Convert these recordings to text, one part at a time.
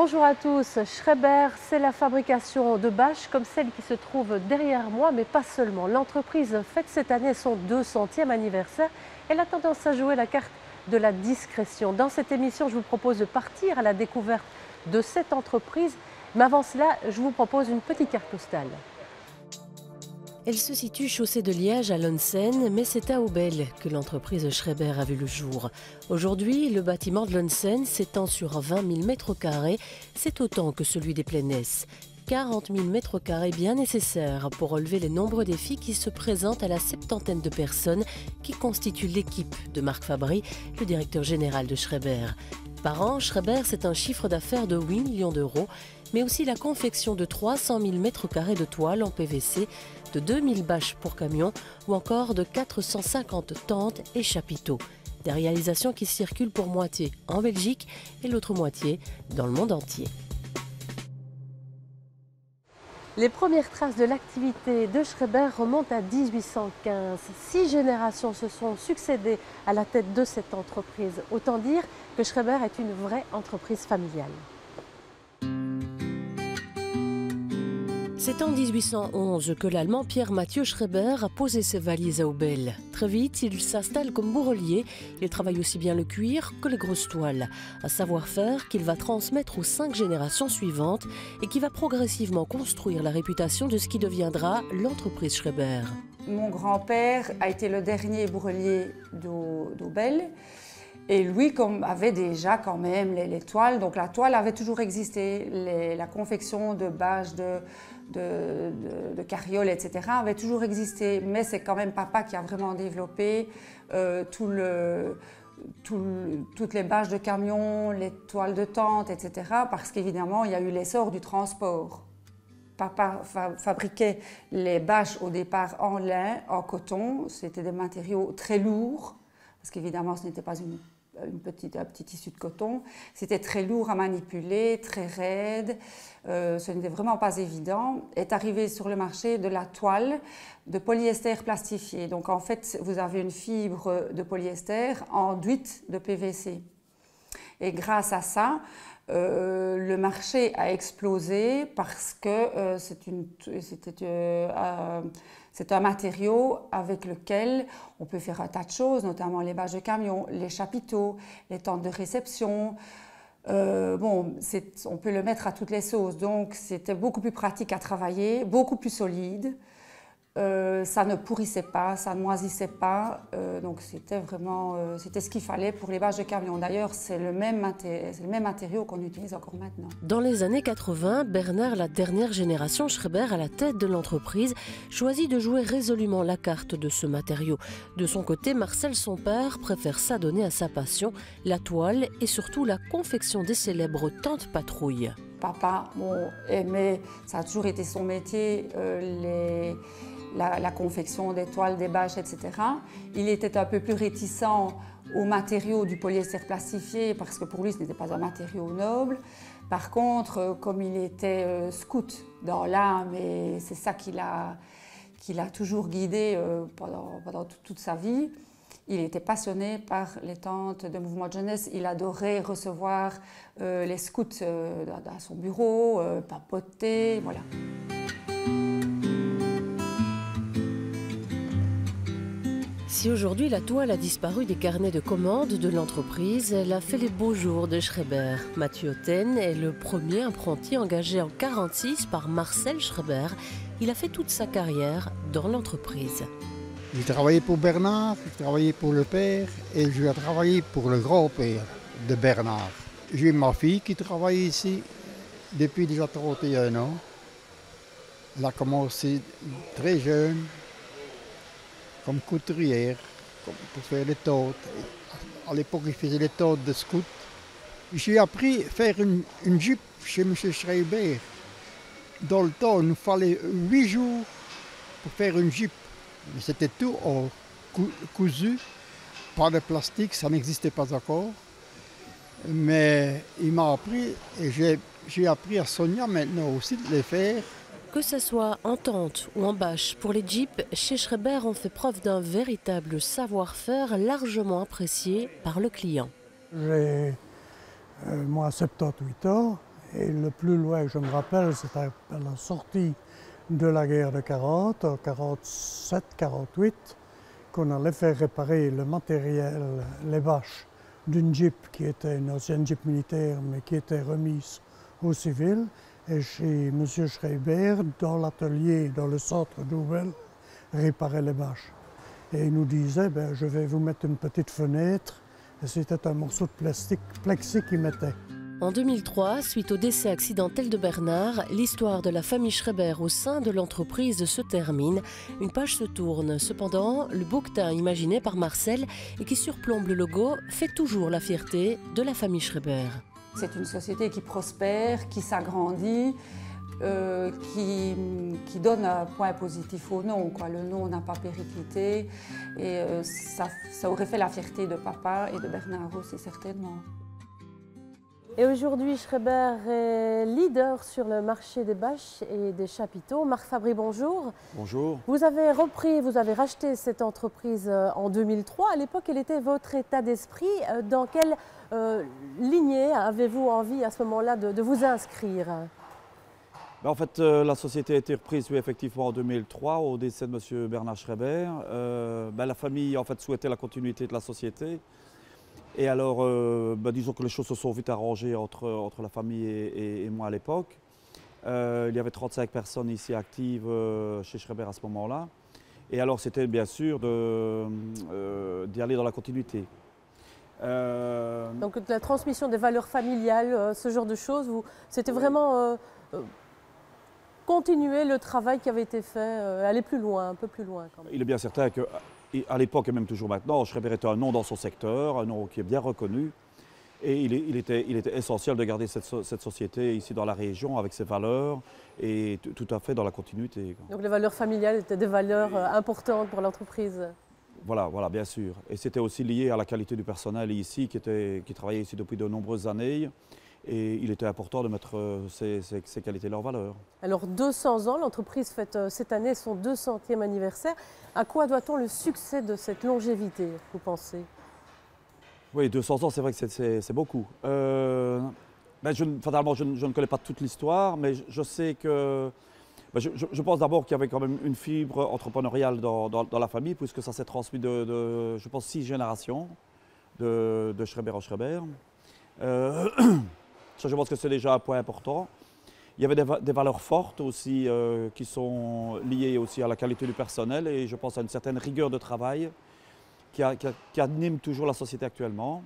Bonjour à tous. Schreiber, c'est la fabrication de bâches comme celle qui se trouve derrière moi, mais pas seulement. L'entreprise fête cette année son 200e anniversaire. Elle a tendance à jouer la carte de la discrétion. Dans cette émission, je vous propose de partir à la découverte de cette entreprise. Mais avant cela, je vous propose une petite carte postale. Elle se situe chaussée de Liège à Lonsen, mais c'est à Aubel que l'entreprise Schreiber a vu le jour. Aujourd'hui, le bâtiment de Lonsen s'étend sur 20 000 m². C'est autant que celui des Plaines. 40 000 m² bien nécessaires pour relever les nombreux défis qui se présentent à la septantaine de personnes qui constituent l'équipe de Marc Fabry, le directeur général de Schreiber. Par an, Schreiber, c'est un chiffre d'affaires de 8 millions d'euros, mais aussi la confection de 300 000 m² de toile en PVC, de 2000 bâches pour camions ou encore de 450 tentes et chapiteaux. Des réalisations qui circulent pour moitié en Belgique et l'autre moitié dans le monde entier. Les premières traces de l'activité de Schreiber remontent à 1815. 6 générations se sont succédées à la tête de cette entreprise. Autant dire que Schreiber est une vraie entreprise familiale. C'est en 1811 que l'Allemand Pierre-Mathieu Schreiber a posé ses valises à Aubel. Très vite, il s'installe comme bourrelier. Il travaille aussi bien le cuir que les grosses toiles. Un savoir-faire qu'il va transmettre aux 5 générations suivantes et qui va progressivement construire la réputation de ce qui deviendra l'entreprise Schreiber. Mon grand-père a été le dernier bourrelier d'Aubel. Et lui avait déjà quand même les toiles, donc la toile avait toujours existé, la confection de bâches, de carrioles, etc. avait toujours existé, mais c'est quand même papa qui a vraiment développé toutes les bâches de camions, les toiles de tente, etc. parce qu'évidemment, il y a eu l'essor du transport. Papa fabriquait les bâches au départ en lin, en coton, c'était des matériaux très lourds, parce qu'évidemment, ce n'était pas un petit tissu de coton. C'était très lourd à manipuler, très raide. Ce n'était vraiment pas évident. Est arrivé sur le marché de la toile de polyester plastifié. Donc en fait, vous avez une fibre de polyester enduite de PVC. Et grâce à ça, le marché a explosé parce que c'est un matériau avec lequel on peut faire un tas de choses, notamment les bâches de camion, les chapiteaux, les tentes de réception. On peut le mettre à toutes les sauces, donc c'était beaucoup plus pratique à travailler, beaucoup plus solide. Ça ne pourrissait pas, ça ne moisissait pas, donc c'était vraiment c'était ce qu'il fallait pour les bâches de camion. D'ailleurs, c'est le même matériau qu'on utilise encore maintenant. Dans les années 80, Bernard, la dernière génération Schreiber à la tête de l'entreprise, choisit de jouer résolument la carte de ce matériau. De son côté, Marcel, son père, préfère s'adonner à sa passion, la toile et surtout la confection des célèbres tentes patrouilles. Papa aimait, ça a toujours été son métier, la confection des toiles, des bâches, etc. Il était un peu plus réticent aux matériaux du polyester plastifié parce que pour lui, ce n'était pas un matériau noble. Par contre, comme il était scout dans l'âme, et c'est ça qui l'a toujours guidé pendant toute sa vie, il était passionné par les tentes de mouvement de jeunesse. Il adorait recevoir les scouts dans son bureau, papoter, voilà. Si aujourd'hui la toile a disparu des carnets de commandes de l'entreprise, elle a fait les beaux jours de Schreiber. Mathieu Otten est le premier apprenti engagé en 1946 par Marcel Schreiber. Il a fait toute sa carrière dans l'entreprise. J'ai travaillé pour Bernard, j'ai travaillé pour le père et j'ai travaillé pour le grand-père de Bernard. J'ai ma fille qui travaille ici depuis déjà 31 ans. Elle a commencé très jeune, comme couturière, pour faire les tentes. À l'époque, il faisait les tentes de scout. J'ai appris à faire une jupe chez M. Schreiber. Dans le temps, il nous fallait 8 jours pour faire une jupe. Mais c'était tout en cousu, pas de plastique, ça n'existait pas encore. Mais il m'a appris, et j'ai appris à Sonia maintenant aussi de les faire. Que ce soit en tente ou en bâche, pour les jeeps, chez Schreiber, on fait preuve d'un véritable savoir-faire largement apprécié par le client. J'ai moi 78 ans Et le plus loin que je me rappelle, c'était à la sortie de la guerre de 40, en 47-48, qu'on allait faire réparer le matériel, les bâches d'une Jeep qui était une ancienne Jeep militaire, mais qui était remise aux civils. Et chez M. Schreiber, dans l'atelier, dans le centre d'Ouvel, réparait les bâches. Et il nous disait, ben, je vais vous mettre une petite fenêtre. Et c'était un morceau de plexi qu'il mettait. En 2003, suite au décès accidentel de Bernard, l'histoire de la famille Schreiber au sein de l'entreprise se termine. Une page se tourne. Cependant, le bouquetin imaginé par Marcel et qui surplombe le logo fait toujours la fierté de la famille Schreiber. C'est une société qui prospère, qui s'agrandit, qui donne un point positif au nom, quoi. Le nom n'a pas périclité et ça aurait fait la fierté de papa et de Bernard aussi certainement. Et aujourd'hui, Schreiber est leader sur le marché des bâches et des chapiteaux. Marc Fabry, bonjour. Bonjour. Vous avez racheté cette entreprise en 2003. À l'époque, quel était votre état d'esprit? Dans quelle lignée avez-vous envie à ce moment-là de vous inscrire? En fait, la société a été reprise effectivement en 2003 au décès de M. Bernard Schreiber. La famille en fait, souhaitait la continuité de la société. Et alors, disons que les choses se sont vite arrangées entre la famille et moi à l'époque. Il y avait 35 personnes ici actives chez Schreiber à ce moment-là. Et alors, c'était bien sûr d'y aller dans la continuité. Donc, la transmission des valeurs familiales, ce genre de choses, c'était vraiment continuer le travail qui avait été fait, aller plus loin, un peu plus loin quand même. Il est bien certain que à l'époque et même toujours maintenant, Schreiber était un nom dans son secteur, un nom qui est bien reconnu. Et il était essentiel de garder cette société ici dans la région avec ses valeurs et tout à fait dans la continuité. Donc les valeurs familiales étaient des valeurs importantes pour l'entreprise. Voilà, bien sûr. Et c'était aussi lié à la qualité du personnel ici qui travaillait ici depuis de nombreuses années. Et il était important de mettre ces qualités et leurs valeurs. Alors 200 ans, l'entreprise fête cette année son 200e anniversaire. À quoi doit-on le succès de cette longévité, vous pensez? Oui, 200 ans, c'est vrai que c'est beaucoup. Fatalement, je ne connais pas toute l'histoire, mais je sais que... Je pense d'abord qu'il y avait quand même une fibre entrepreneuriale dans la famille, puisque ça s'est transmis de, je pense, 6 générations de Schreiber en Schreiber. Ça, je pense que c'est déjà un point important. Il y avait des valeurs fortes aussi qui sont liées aussi à la qualité du personnel et je pense à une certaine rigueur de travail qui anime toujours la société actuellement.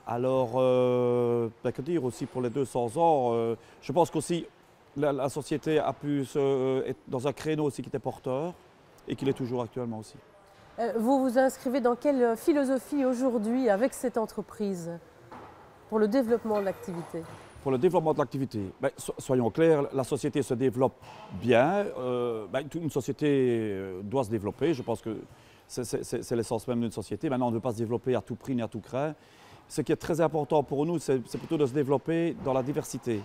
Alors, que dire aussi pour les 200 ans, je pense qu'aussi la société a pu être dans un créneau aussi qui était porteur et qu'il est toujours actuellement aussi. Vous vous inscrivez dans quelle philosophie aujourd'hui avec cette entreprise pour le développement de l'activité? Pour le développement de l'activité, soyons clairs, la société se développe bien. Une société doit se développer. Je pense que c'est l'essence même d'une société. Maintenant, on ne veut pas se développer à tout prix ni à tout craint. Ce qui est très important pour nous, c'est plutôt de se développer dans la diversité.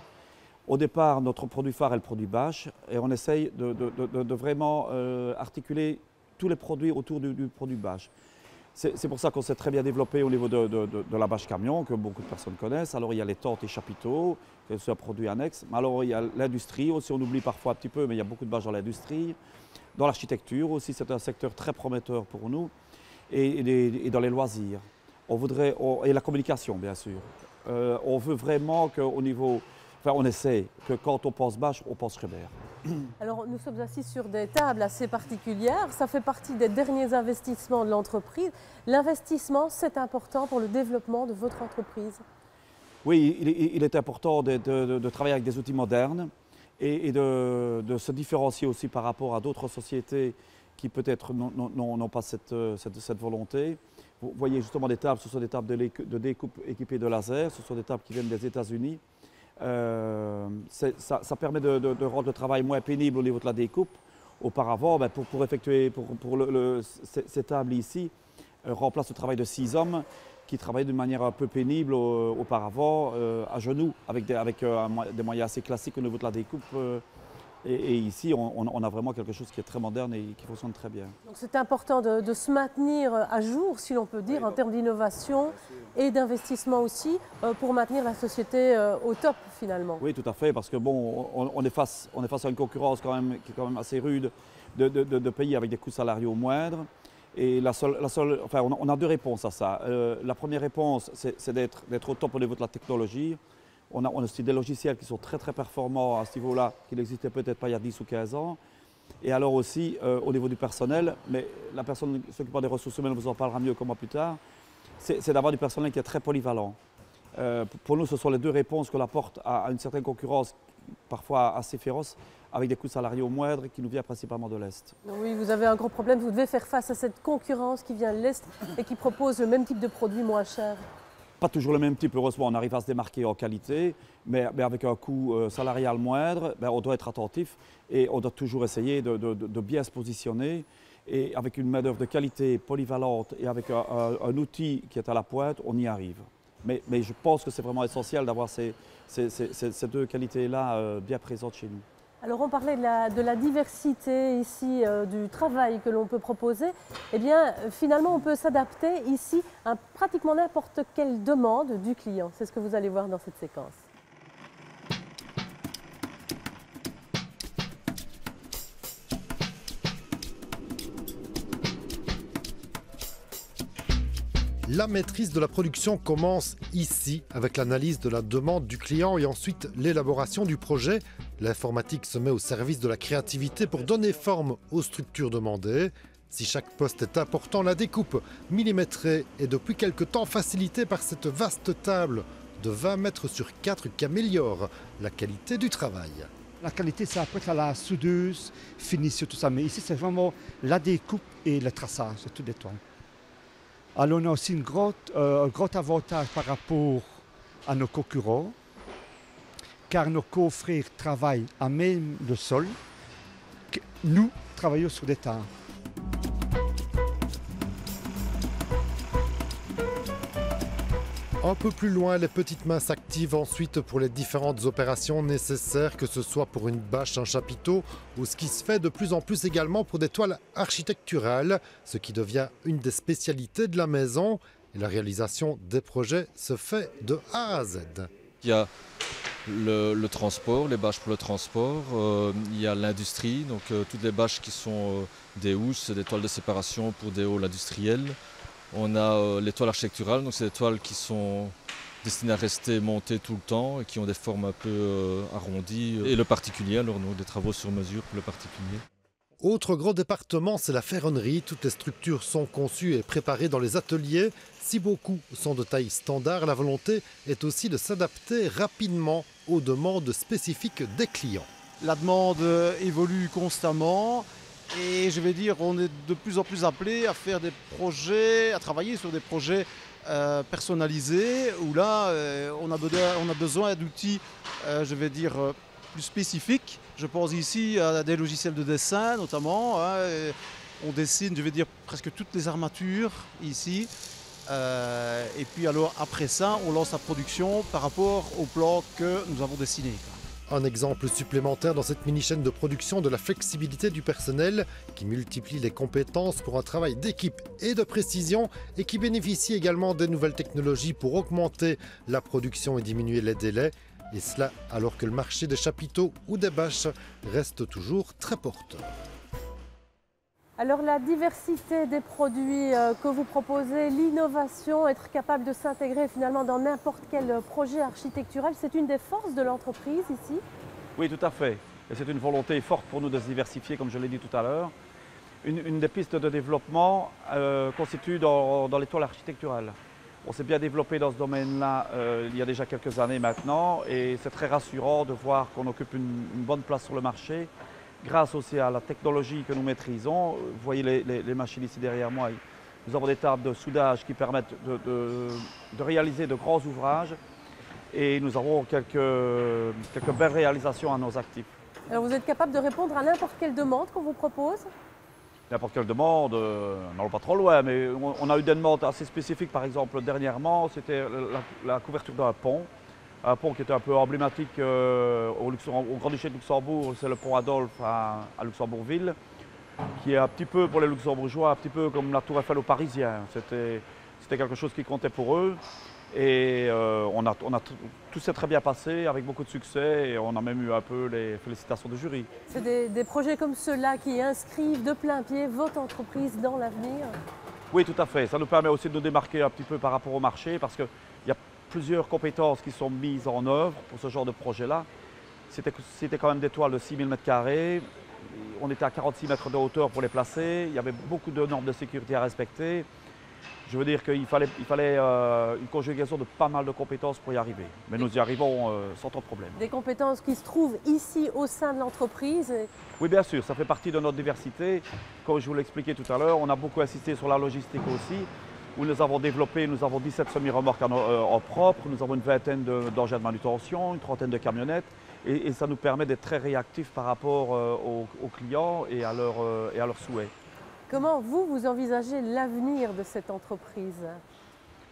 Au départ, notre produit phare est le produit bâche et on essaye de vraiment articuler tous les produits autour du produit bâche. C'est pour ça qu'on s'est très bien développé au niveau de la bâche camion, que beaucoup de personnes connaissent. Alors il y a les tentes et chapiteaux, c'est un produit annexe. Alors il y a l'industrie aussi, on oublie parfois un petit peu, mais il y a beaucoup de bâches dans l'industrie. Dans l'architecture aussi, c'est un secteur très prometteur pour nous. Et dans les loisirs. Et la communication, bien sûr. On veut vraiment qu'au niveau... Enfin, on essaie que quand on pense bâche, on pense Schreiber. Alors, nous sommes assis sur des tables assez particulières. Ça fait partie des derniers investissements de l'entreprise. L'investissement, c'est important pour le développement de votre entreprise? Oui, il est important de travailler avec des outils modernes et de se différencier aussi par rapport à d'autres sociétés qui peut-être n'ont pas cette volonté. Vous voyez justement des tables, ce sont des tables de découpe équipées de laser, ce sont des tables qui viennent des États-Unis. Ça permet de rendre le travail moins pénible au niveau de la découpe. Auparavant, pour effectuer ces tables ici, remplace le travail de 6 hommes qui travaillaient d'une manière un peu pénible auparavant, à genoux, avec des moyens assez classiques au niveau de la découpe Et ici, on a vraiment quelque chose qui est très moderne et qui fonctionne très bien. Donc c'est important de se maintenir à jour, si l'on peut dire, en termes d'innovation et d'investissement aussi, pour maintenir la société au top finalement. Oui, tout à fait, parce que bon, on est face à une concurrence quand même, qui est quand même assez rude de pays avec des coûts salariaux moindres. Et on a deux réponses à ça. La première réponse, c'est d'être au top au niveau de la technologie. On a aussi des logiciels qui sont très très performants à ce niveau-là, qui n'existaient peut-être pas il y a 10 ou 15 ans. Et alors aussi au niveau du personnel, mais la personne qui s'occupe des ressources humaines vous en parlera mieux que moi plus tard, c'est d'avoir du personnel qui est très polyvalent. Pour nous, ce sont les deux réponses qu'on apporte à une certaine concurrence, parfois assez féroce, avec des coûts salariaux moindres qui nous vient principalement de l'Est. Oui, vous avez un gros problème, vous devez faire face à cette concurrence qui vient de l'Est et qui propose le même type de produits moins chers. Pas toujours le même type, heureusement, on arrive à se démarquer en qualité, mais avec un coût salarial moindre, on doit être attentif et on doit toujours essayer de bien se positionner. Et avec une main-d'œuvre de qualité polyvalente et avec un outil qui est à la pointe, on y arrive. Mais je pense que c'est vraiment essentiel d'avoir ces deux qualités-là bien présentes chez nous. Alors on parlait de la diversité ici, du travail que l'on peut proposer. Eh bien, finalement, on peut s'adapter ici à pratiquement n'importe quelle demande du client. C'est ce que vous allez voir dans cette séquence. La maîtrise de la production commence ici avec l'analyse de la demande du client et ensuite l'élaboration du projet. L'informatique se met au service de la créativité pour donner forme aux structures demandées. Si chaque poste est important, la découpe millimétrée est depuis quelque temps facilitée par cette vaste table de 20 mètres sur 4 qui améliore la qualité du travail. La qualité, c'est après la soudeuse, finition, tout ça. Mais ici, c'est vraiment la découpe et le traçage, c'est tout détail. Alors on a aussi un gros avantage par rapport à nos concurrents, car nos confrères travaillent à même le sol, que nous travaillons sur des terres. Un peu plus loin, les petites mains s'activent ensuite pour les différentes opérations nécessaires, que ce soit pour une bâche, un chapiteau ou ce qui se fait de plus en plus également pour des toiles architecturales, ce qui devient une des spécialités de la maison. Et la réalisation des projets se fait de A à Z. Il y a le transport, les bâches pour le transport, il y a l'industrie, donc toutes les bâches qui sont des housses, des toiles de séparation pour des halls industriels. On a les toiles architecturales, donc c'est des toiles qui sont destinées à rester montées tout le temps et qui ont des formes un peu arrondies. Et le particulier, alors nous, des travaux sur mesure pour le particulier. Autre gros département, c'est la ferronnerie. Toutes les structures sont conçues et préparées dans les ateliers. Si beaucoup sont de taille standard, la volonté est aussi de s'adapter rapidement aux demandes spécifiques des clients. La demande évolue constamment. Et je vais dire, on est de plus en plus appelé à faire des projets, à travailler sur des projets personnalisés, où là, on a besoin d'outils, je vais dire, plus spécifiques. Je pense ici à des logiciels de dessin, notamment. On dessine, je vais dire, presque toutes les armatures ici. Et puis alors, après ça, on lance la production par rapport au plan que nous avons dessiné. Un exemple supplémentaire dans cette mini-chaîne de production de la flexibilité du personnel qui multiplie les compétences pour un travail d'équipe et de précision et qui bénéficie également des nouvelles technologies pour augmenter la production et diminuer les délais. Et cela alors que le marché des chapiteaux ou des bâches reste toujours très porteur. Alors la diversité des produits que vous proposez, l'innovation, être capable de s'intégrer finalement dans n'importe quel projet architectural, c'est une des forces de l'entreprise ici? Oui, tout à fait. Et c'est une volonté forte pour nous de se diversifier, comme je l'ai dit tout à l'heure. Une des pistes de développement constitue dans les toiles architecturales. On s'est bien développé dans ce domaine-là il y a déjà quelques années maintenant et c'est très rassurant de voir qu'on occupe une bonne place sur le marché. Grâce aussi à la technologie que nous maîtrisons, vous voyez les machines ici derrière moi, nous avons des tables de soudage qui permettent de réaliser de grands ouvrages et nous avons quelques belles réalisations à nos actifs. Alors vous êtes capable de répondre à n'importe quelle demande qu'on vous propose? N'importe quelle demande, n'allons pas trop loin, mais on a eu des demandes assez spécifiques. Par exemple, dernièrement, c'était la couverture d'un pont. Un pont qui était un peu emblématique au Grand-Duché de Luxembourg, c'est le pont Adolphe à Luxembourgville, qui est un petit peu pour les Luxembourgeois, un petit peu comme la Tour Eiffel aux Parisiens. C'était quelque chose qui comptait pour eux. Et tout s'est très bien passé, avec beaucoup de succès, et on a même eu un peu les félicitations du jury. C'est des projets comme ceux-là qui inscrivent de plein pied votre entreprise dans l'avenir? Oui, tout à fait. Ça nous permet aussi de nous démarquer un petit peu par rapport au marché, parce qu'il y a plusieurs compétences qui sont mises en œuvre pour ce genre de projet-là. C'était quand même des toiles de 6000 m². On était à 46 mètres de hauteur pour les placer. Il y avait beaucoup de normes de sécurité à respecter. Je veux dire qu'il fallait une conjugaison de pas mal de compétences pour y arriver. Mais nous y arrivons sans trop de problème. Des compétences qui se trouvent ici au sein de l'entreprise? Oui, bien sûr, ça fait partie de notre diversité. Comme je vous l'expliquais tout à l'heure, on a beaucoup insisté sur la logistique aussi, où nous avons 17 semi-remorques en propre, nous avons une vingtaine d'engins de manutention, une trentaine de camionnettes, et ça nous permet d'être très réactifs par rapport aux clients et à leurs souhaits. Comment vous envisagez l'avenir de cette entreprise?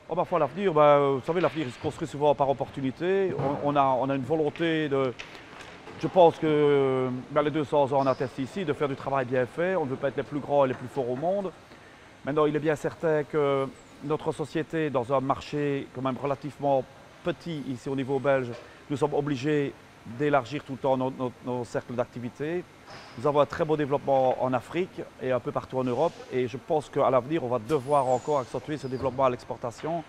Oh, l'avenir, vous savez, l'avenir il se construit souvent par opportunité. On a une volonté de... Je pense que les 200 ans on atteste ici, de faire du travail bien fait. On ne veut pas être les plus grands et les plus forts au monde. Maintenant, il est bien certain que notre société, dans un marché quand même relativement petit ici au niveau belge, nous sommes obligés d'élargir tout le temps nos cercles d'activité. Nous avons un très beau développement en Afrique et un peu partout en Europe. Et je pense qu'à l'avenir, on va devoir encore accentuer ce développement à l'exportation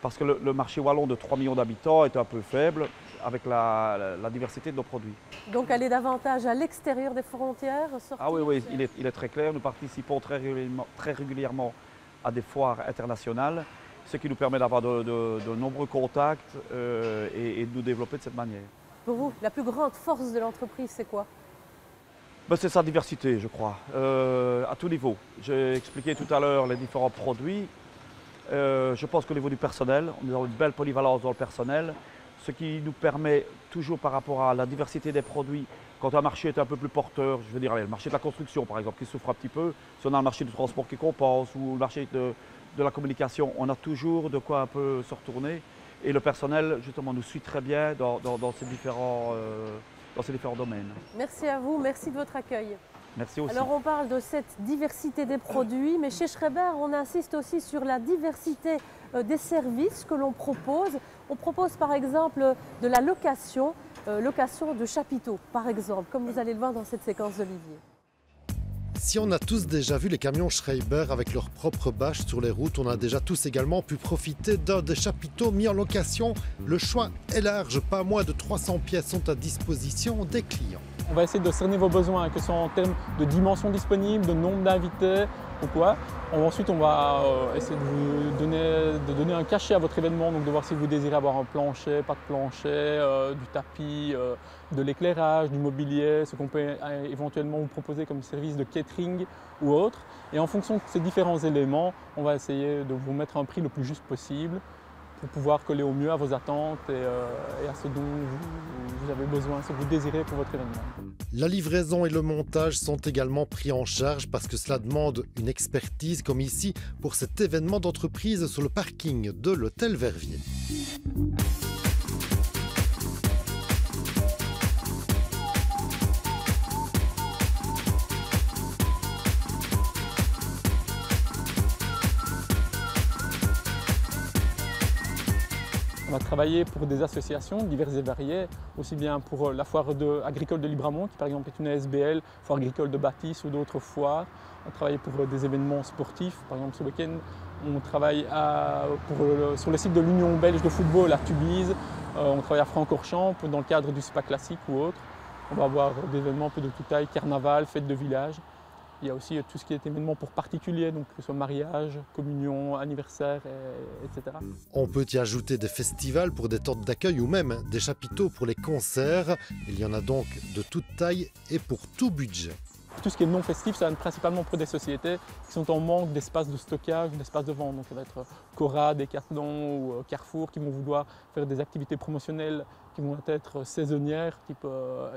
parce que le marché wallon de 3 millions d'habitants est un peu faible avec la diversité de nos produits. Donc aller davantage à l'extérieur des frontières? Ah oui, il est très clair. Nous participons très régulièrement à des foires internationales, ce qui nous permet d'avoir de nombreux contacts et de nous développer de cette manière. Pour vous, la plus grande force de l'entreprise, c'est quoi? C'est sa diversité, je crois, à tout niveau. J'ai expliqué tout à l'heure les différents produits. Je pense qu'au niveau du personnel, nous avons une belle polyvalence dans le personnel, ce qui nous permet toujours par rapport à la diversité des produits, quand un marché est un peu plus porteur, je veux dire le marché de la construction par exemple, qui souffre un petit peu, si on a le marché du transport qui compense ou le marché de la communication, on a toujours de quoi un peu se retourner. Et le personnel, justement, nous suit très bien dans ces différents domaines. Merci à vous, merci de votre accueil. Merci aussi. Alors on parle de cette diversité des produits, mais chez Schreiber, on insiste aussi sur la diversité des services que l'on propose. On propose par exemple de la location de chapiteaux, par exemple, comme vous allez le voir dans cette séquence d'Olivier. Si on a tous déjà vu les camions Schreiber avec leurs propres bâches sur les routes, on a déjà tous également pu profiter d'un des chapiteaux mis en location. Le choix est large, pas moins de 300 pièces sont à disposition des clients. On va essayer de cerner vos besoins, que ce soit en termes de dimension disponible, de nombre d'invités ou quoi. Ensuite, on va essayer de vous donner un cachet à votre événement, donc de voir si vous désirez avoir un plancher, pas de plancher, du tapis, de l'éclairage, du mobilier, ce qu'on peut éventuellement vous proposer comme service de catering ou autre. Et en fonction de ces différents éléments, on va essayer de vous mettre un prix le plus juste possible pour pouvoir coller au mieux à vos attentes et à ce dont vous avez besoin, ce que vous désirez pour votre événement. La livraison et le montage sont également pris en charge parce que cela demande une expertise comme ici pour cet événement d'entreprise sur le parking de l'hôtel Verviers. On va travailler pour des associations diverses et variées, aussi bien pour la foire agricole de Libramont, qui par exemple est une ASBL, foire agricole de Bâtisse ou d'autres foires. On travaille pour des événements sportifs, par exemple ce week-end, on travaille sur le site de l'Union belge de football à Tubize, on travaille à Francorchamps dans le cadre du SPA classique ou autre. On va avoir des événements un peu de toute taille, carnaval, fête de village. Il y a aussi tout ce qui est événement pour particuliers, donc que ce soit mariage, communion, anniversaire, etc. On peut y ajouter des festivals pour des tentes d'accueil ou même des chapiteaux pour les concerts. Il y en a donc de toute taille et pour tout budget. Tout ce qui est non festif, ça va être principalement pour des sociétés qui sont en manque d'espace de stockage, d'espace de vente. Donc ça va être Cora, Decathlon ou Carrefour qui vont vouloir faire des activités promotionnelles qui vont être saisonnières, type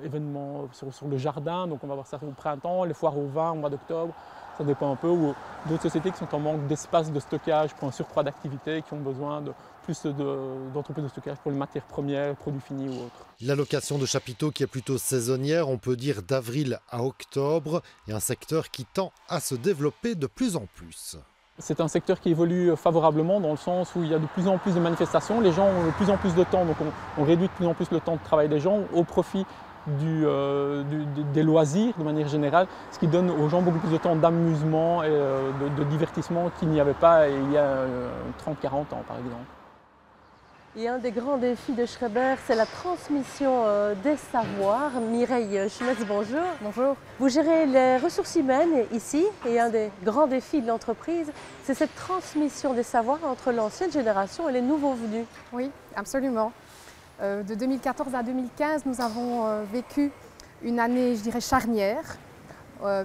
événements sur le jardin. Donc on va voir ça au printemps, les foires au vin au mois d'octobre. ça dépend un peu, ou d'autres sociétés qui sont en manque d'espace de stockage pour un surcroît d'activité, qui ont besoin de plus d'entreprises de stockage pour les matières premières, produits finis ou autres. L'allocation de chapiteaux qui est plutôt saisonnière, on peut dire d'avril à octobre, et un secteur qui tend à se développer de plus en plus. C'est un secteur qui évolue favorablement dans le sens où il y a de plus en plus de manifestations, les gens ont de plus en plus de temps, donc on réduit de plus en plus le temps de travail des gens au profit des loisirs de manière générale, ce qui donne aux gens beaucoup plus de temps d'amusement et de divertissement qu'il n'y avait pas il y a 30-40 ans par exemple. Et un des grands défis de Schreiber, c'est la transmission des savoirs. Mireille Schmetz, bonjour. Bonjour. Vous gérez les ressources humaines ici et un des grands défis de l'entreprise, c'est cette transmission des savoirs entre l'ancienne génération et les nouveaux venus. Oui, absolument. De 2014 à 2015, nous avons vécu une année, je dirais, charnière,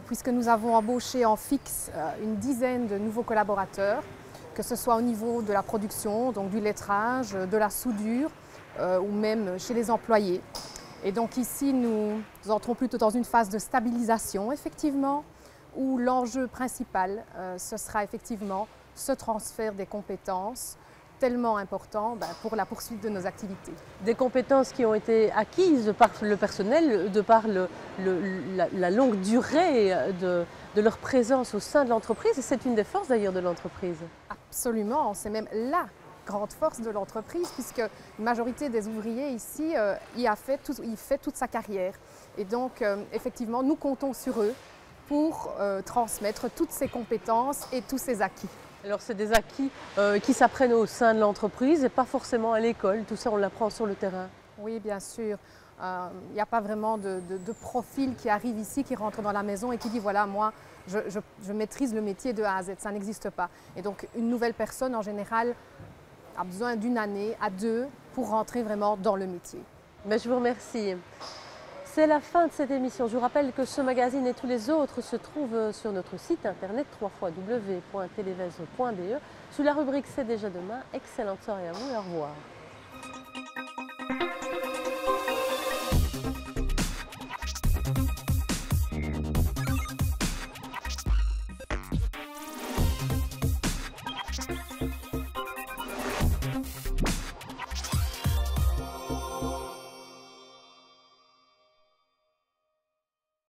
puisque nous avons embauché en fixe une dizaine de nouveaux collaborateurs, que ce soit au niveau de la production, donc du lettrage, de la soudure ou même chez les employés. Et donc ici, nous entrons plutôt dans une phase de stabilisation, effectivement, où l'enjeu principal, ce sera effectivement ce transfert des compétences tellement important pour la poursuite de nos activités. Des compétences qui ont été acquises par le personnel, de par la longue durée de leur présence au sein de l'entreprise, et c'est une des forces d'ailleurs de l'entreprise. Absolument, c'est même la grande force de l'entreprise, puisque la majorité des ouvriers ici y fait toute sa carrière. Et donc, effectivement, nous comptons sur eux pour transmettre toutes ces compétences et tous ces acquis. Alors c'est des acquis qui s'apprennent au sein de l'entreprise et pas forcément à l'école, tout ça on l'apprend sur le terrain. Oui, bien sûr. Il n'y a pas vraiment de profil qui arrive ici, qui rentre dans la maison et qui dit voilà, moi je maîtrise le métier de A à Z, ça n'existe pas. Et donc une nouvelle personne en général a besoin d'une année à deux pour rentrer vraiment dans le métier. Mais je vous remercie. C'est la fin de cette émission. Je vous rappelle que ce magazine et tous les autres se trouvent sur notre site internet www.televez.be sous la rubrique C'est déjà demain. Excellente soirée à vous et au revoir.